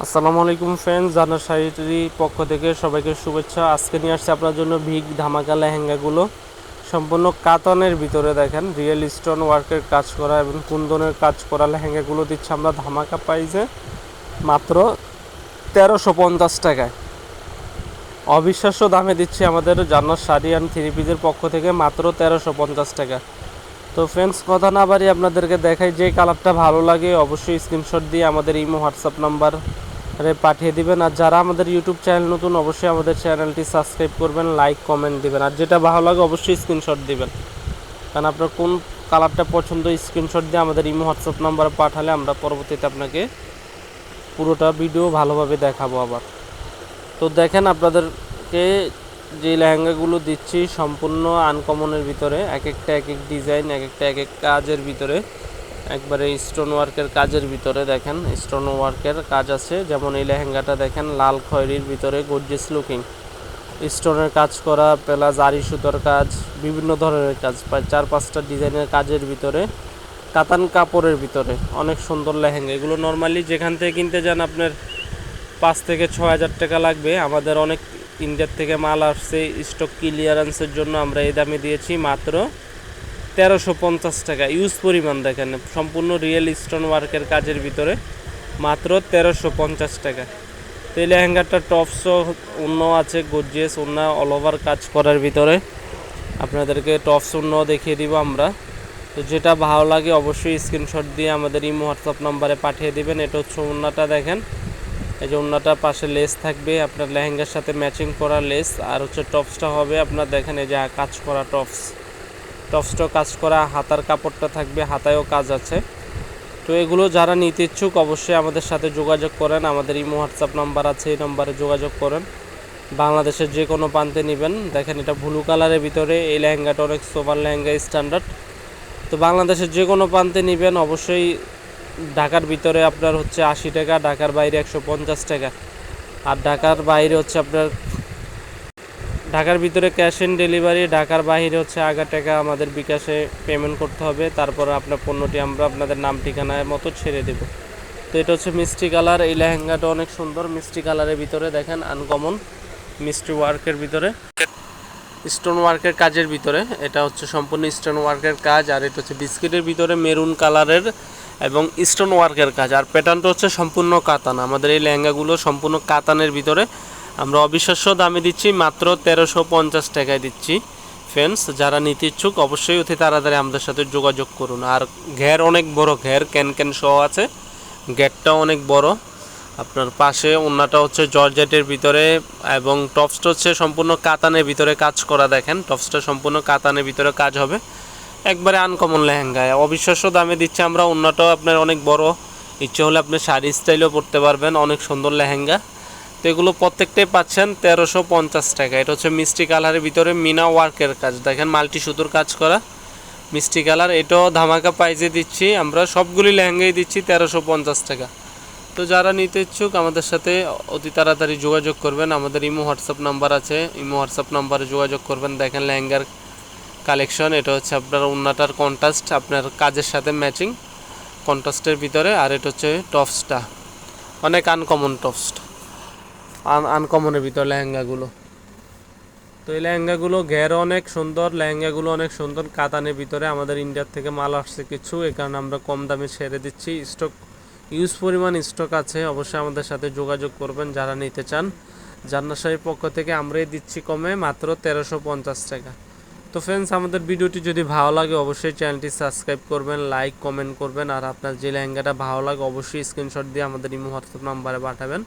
আসসালামু আলাইকুম ফ্রেন্ডস, জান্নাত শাড়ির পক্ষ থেকে সবাইকে শুভেচ্ছা। আজকে নিয়ে আসছে আপনার জন্য বিগ ধামাকা লেহেঙ্গাগুলো সম্পূর্ণ কাতানের ভিতরে দেখেন রিয়েল স্টোন ওয়ার্কের কাজ করা এবং কুন্দনের কাজ করা লেহেঙ্গাগুলো দিচ্ছে আমরা ধামাকা প্রাইসে মাত্র 1350 টাকায়। অবিশ্বাস্য দামে দিচ্ছি আমাদের জান্নাত শাড়ি অ্যান্ড থ্রি পিসের পক্ষ থেকে মাত্র 1350 টাকা। তো ফ্রেন্ডস, কথা না বাড়ি আপনাদেরকে দেখাই, যে কালারটা ভালো লাগে অবশ্যই স্ক্রিনশট দিয়ে আমাদের ইমো হোয়াটসঅ্যাপ নাম্বার পাঠিয়ে দিবেন। আর যারা আমাদের ইউটিউব চ্যানেল নতুন অবশ্যই আমাদের চ্যানেলটি সাবস্ক্রাইব করবেন, লাইক কমেন্ট দিবেন। আর যেটা ভালো লাগে অবশ্যই স্ক্রিনশট দিবেন, কারণ আপনার কোন কালারটা পছন্দ স্ক্রিনশট দিয়ে আমাদের ইমো হোয়াটসঅ্যাপ নাম্বারে পাঠালে আমরা পরবর্তীতে আপনাকে পুরোটা ভিডিও ভালোভাবে দেখাবো আবার। তো দেখেন আপনাদেরকে যে লেহেঙ্গাগুলো দিচ্ছি সম্পূর্ণ আনকমনের ভিতরে, এক একটা এক এক ডিজাইন, এক একটা এক এক কাজের ভিতরে, একবারে স্টোন ওয়ার্কের কাজের ভিতরে দেখেন স্টোন ওয়ার্কের কাজ আছে। যেমন এই লেহেঙ্গাটা দেখেন লাল খয়েরির ভিতরে গর্জিয়াস লুকিং, স্টোনের কাজ করা প্লাস আরি সুতোর কাজ, বিভিন্ন ধরনের কাজ, প্রায় 4-5টা ডিজাইনের কাজের ভিতরে, কাতান কাপড়ের ভিতরে অনেক সুন্দর লেহেঙ্গা। এগুলো নর্মালি যেখান থেকে কিনতে যান আপনার 5 থেকে 6 হাজার টাকা লাগবে। আমাদের অনেক ইন্ডিয়ার থেকে মাল আসছে, স্টক ক্লিয়ারেন্সের জন্য আমরা এই দামে দিয়েছি মাত্র 1350 টাকা। ইউজ পরিমাণ দেখেন সম্পূর্ণ রিয়েল স্টোন ওয়ার্কের কাজের ভিতরে মাত্র 1350 টাকা। তো এই লেহেঙ্গাটা টপসও অন্য আছে, গর্জিয়াস অন্য অল ওভার কাজ করার ভিতরে আপনাদেরকে টপস অন্য দেখিয়ে দিব আমরা। তো যেটা ভালো লাগে অবশ্যই স্ক্রিনশট দিয়ে আমাদের ইমো হোয়াটসঅ্যাপ নাম্বারে পাঠিয়ে দিবেন। এটা হচ্ছে ওড়নাটা দেখেন, এই যে ওড়নাটা পাশে লেস থাকবে আপনার লেহেঙ্গার সাথে ম্যাচিং করা লেস, আর হচ্ছে টপসটা হবে আপনার দেখেন এই যে কাজ করা টপসটাও কাজ করা, হাতার কাপড়টা থাকবে, হাতায়ও কাজ আছে। তো এগুলো যারা নিতে ইচ্ছুক অবশ্যই আমাদের সাথে যোগাযোগ করেন, আমাদের ইমো হোয়াটসঅ্যাপ নাম্বার আছে, এই নাম্বারে যোগাযোগ করেন। বাংলাদেশের যে কোনো প্রান্তে নেবেন। দেখেন এটা ব্লু কালারের ভিতরে, এই লেহেঙ্গাটা অনেক সোভার লেহেঙ্গা স্ট্যান্ডার্ড। তো বাংলাদেশের যে কোনো প্রান্তে নেবেন অবশ্যই। ঢাকার ভিতরে আপনার হচ্ছে 80 টাকা, ঢাকার বাইরে 150 টাকা। আর ঢাকার বাইরে হচ্ছে আপনার ঢাকার ভিতরে ক্যাশ অন ডেলিভারি, ঢাকার বাইরে হচ্ছে আগে টাকা আমাদের বিকাশে পেমেন্ট করতে হবে, তারপর আপনার পণ্যটি আমরা আপনাদের নাম ঠিকানার মতো ছেড়ে দেব। তো এটা হচ্ছে মিষ্টি কালার, এই লেহেঙ্গাটা অনেক সুন্দর মিষ্টি কালারের ভিতরে দেখেন আনকমন মিষ্টি ওয়ার্কের ভিতরে স্টোন ওয়ার্কের কাজের ভিতরে, এটা হচ্ছে সম্পূর্ণ স্টোন ওয়ার্কের কাজ। আর এটা হচ্ছে বিস্কিটের ভিতরে মেরুন কালারের এবং স্টোন ওয়ার্কের কাজ। আর প্যাটার্নটা হচ্ছে সম্পূর্ণ কাতান। আমাদের এই লেহেঙ্গাগুলো সম্পূর্ণ কাতানের ভিতরে আমরা অবিশ্বাস্য দামে দিচ্ছি, মাত্র 1350 টাকায় দিচ্ছি। ফ্রেন্ডস, যারা নিতে ইচ্ছুক অবশ্যই অতি তাড়াতাড়ি আমাদের সাথে যোগাযোগ করুন। আর ঘের অনেক বড়, ঘের ক্যান সহ আছে, গেটটাও অনেক বড়। আপনার পাশে ওড়নাটা হচ্ছে জর্জেটের ভিতরে এবং টপসটা হচ্ছে সম্পূর্ণ কাতানের ভিতরে কাজ করা। দেখেন টপসটা সম্পূর্ণ কাতানের ভিতরে কাজ হবে, একবারে আনকমন লেহেঙ্গায় অবিশ্বাস্য দামে দিচ্ছে আমরা। ওড়নাটাও আপনার অনেক বড়, ইচ্ছে হলে আপনি শাড়ি স্টাইলও পরতে পারবেন, অনেক সুন্দর লেহেঙ্গা। তো এগুলো প্রত্যেকটাই পাচ্ছেন 1350 টাকা। এটা হচ্ছে মিষ্টি কালারের ভিতরে মিনা ওয়ার্কের কাজ, দেখেন মাল্টি সুতোর কাজ করা মিষ্টি কালার। এটাও ধামাকা প্রাইজে দিচ্ছি আমরা, সবগুলি লেহেঙ্গাই দিচ্ছি 1350 টাকা। তো যারা নিতে ইচ্ছুক আমাদের সাথে অতি তাড়াতাড়ি যোগাযোগ করবেন, আমাদের ইমো হোয়াটসঅ্যাপ নাম্বার আছে, ইমো হোয়াটসঅ্যাপ নাম্বারে যোগাযোগ করবেন। দেখেন লেহেঙ্গার কালেকশন, এটা হচ্ছে আপনার ওড়নাটার কন্ট্রাস্ট আপনার কাজের সাথে ম্যাচিং কন্ট্রাস্টের ভিতরে। আর এটা হচ্ছে টপসটা অনেক আনকমন, টপসটা আনকমনের ভিতরে লেহেঙ্গাগুলো। তো এই লেহেঙ্গাগুলো ঘের অনেক সুন্দর, লেহেঙ্গাগুলো অনেক সুন্দর কাতানের ভিতরে। আমাদের ইন্ডিয়ার থেকে মাল আসছে কিছু, এই কারণে আমরা কম দামে ছেড়ে দিচ্ছি। স্টক ইউজ পরিমাণ স্টক আছে, অবশ্যই আমাদের সাথে যোগাযোগ করবেন যারা নিতে চান। জান্নাত শাড়ির পক্ষ থেকে আমরাই দিচ্ছি কমে মাত্র 1350 টাকা। তো ফ্রেন্ডস, আমাদের ভিডিওটি যদি ভালো লাগে অবশ্যই চ্যানেলটি সাবস্ক্রাইব করবেন, লাইক কমেন্ট করবেন। আর আপনার যে লেহেঙ্গাটা ভালো লাগে অবশ্যই স্ক্রিনশট দিয়ে আমাদের ইমো হোয়াটসঅ্যাপ নাম্বারে পাঠাবেন।